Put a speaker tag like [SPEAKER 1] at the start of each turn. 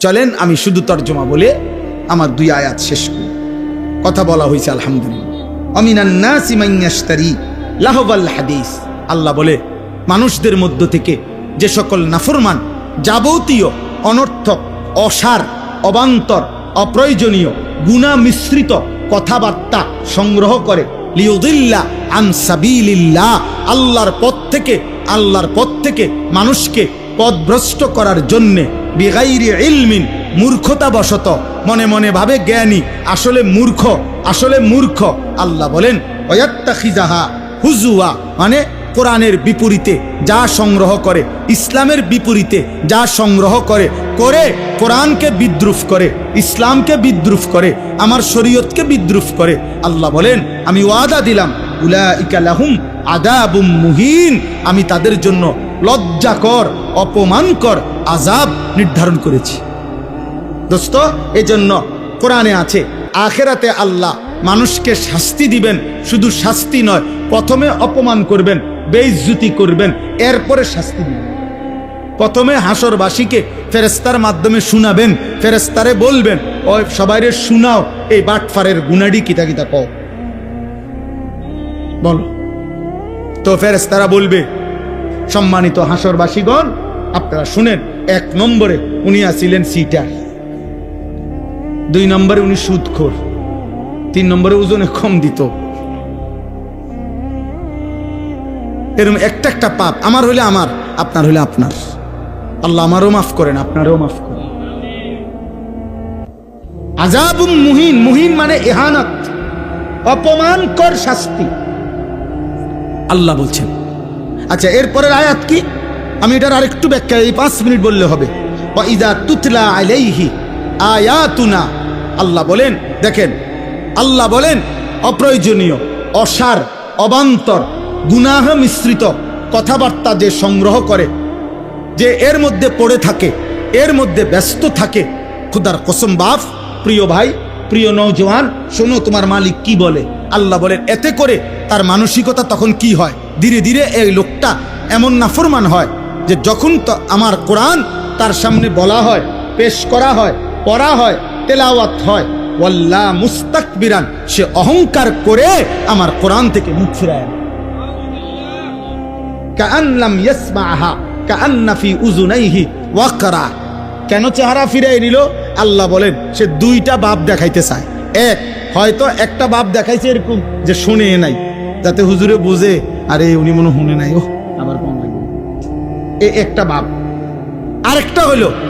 [SPEAKER 1] চলেন আমি শুধু তর্জমা বলে আমার 2 আয়াত শেষ করি। কথা বলা হয়েছে আলহামদুলিল্লাহ। আমিনান নাসি মান ইয়াশতারি লাহওয়াল হাদিস, আল্লাহ বলে মানুষদের মধ্য থেকে যে সকল নাফরমান যাবতীয় অনর্থক, অসার, অবান্তর, অপ্রয়োজনীয়, গুনাহ মিশ্রিত কথাবার্তা সংগ্রহ করে, লিউদিল্লা আন সাবিলিল্লাহ, আল্লাহর পথ থেকে মানুষকে পথভ্রষ্ট করার জন্য, বিগাইরি ইলমিন, মূর্খতাবশত, মনে মনে ভাবে জ্ঞানী, আসলে মূর্খ। আল্লাহ বলেন ওয়াত্তাখিজাহা হুজুয়া, মানে কোরআনের বিপরীতে যা সংগ্রহ করে, ইসলামের বিপরীতে যা সংগ্রহ করে কোরআনকে বিদ্রুপ করে, ইসলামকে বিদ্রুপ করে, আমার শরীয়তকে বিদ্রুপ করে। আল্লাহ বলেন আমি ওয়াদা দিলাম উলাইকা লাহুম আযাবুম মুহিন, আমি তাদের জন্য লজ্জাকর, অপমানকর আযাব নির্ধারণ করেছি। দোস্ত, এজন্য কোরআনে আছে আখিরাতে আল্লাহ মানুষকে শাস্তি দিবেন, শুধু শাস্তি নয়, প্রথমে অপমান করবেন, বেইজ্জতি করবেন, এরপরে শাস্তি দিবেন। প্রথমে হাসরবাসীকে ফেরেশতার মাধ্যমে শুনাবেন, ফেরেশতারে বলবেন ওই সবাইরে শুনাও এই বাটফারের গুনাডি কিতা কিতা কও, বলো। তো ফেরেশতারা বলবে সম্মানিত হাসরবাসীগণ আপনারা শুনেন, 1 নম্বরে উনি আছিলেন সিটার, 2 নম্বরে উনি সুদখোর, 3 নম্বরে ওজনে কম দিত। এরকম একটা পাপ, আমার হইলে আমার, আপনার হইলে আপনার। আল্লাহ আমারও মাফ করেন, আপনারও মাফ করেন। আযাবুম মুহিন, মুহিন মানে ইহানাত, অপমানকর শাস্তি আল্লাহ বলছেন। আচ্ছা, এরপরের আয়াত কি? আমি এটার আরেকটু ব্যাখ্যা এই 5 মিনিট বললে হবে। ওয়া ইযা তুতলা আলাইহি আয়াতুনা, আল্লাহ বলেন, দেখেন আল্লাহ বলেন অপ্রয়োজনীয়, অসার, অবান্তর, গুনাহ মিশ্রিত কথাবার্তা যে সংগ্রহ করে, যে এর মধ্যে পড়ে থাকে, এর মধ্যে ব্যস্ত থাকে, খুদার কসম বাপ, প্রিয় ভাই, প্রিয় নওজওয়ান, শোনো তোমার মালিক কি বলে। আল্লাহ বলেন এতে করে তার মানসিকতা তখন কি হয়, ধীরে ধীরে এই লোকটা এমন নাফরমান হয় যে যখন তো আমার কোরআন তার সামনে বলা হয়, পেশ করা হয়, পড়া হয়, তেলাওয়াত হয়, ওয়াল্লাহ মুস্তাকবিরান, সে অহংকার করে আমার কোরআন থেকে মুখ ফিরায়, কাআন লাম ইয়াসমাআহা কাআন্না ফি উযুনাইহি ওয়াকরা। কেন চেহারা ফিরাই নিল? আল্লাহ বলেন সে 2টা বাপ দেখাইতে চায়। হয়তো একটা বাপ দেখাইছে এরকম যে শুনে নাই, যাতে হুজুরে বুঝে আরে উনি মনে শুনে নাই, ও আবার কম লাগবে, একটা বাপ। আরেকটা হলো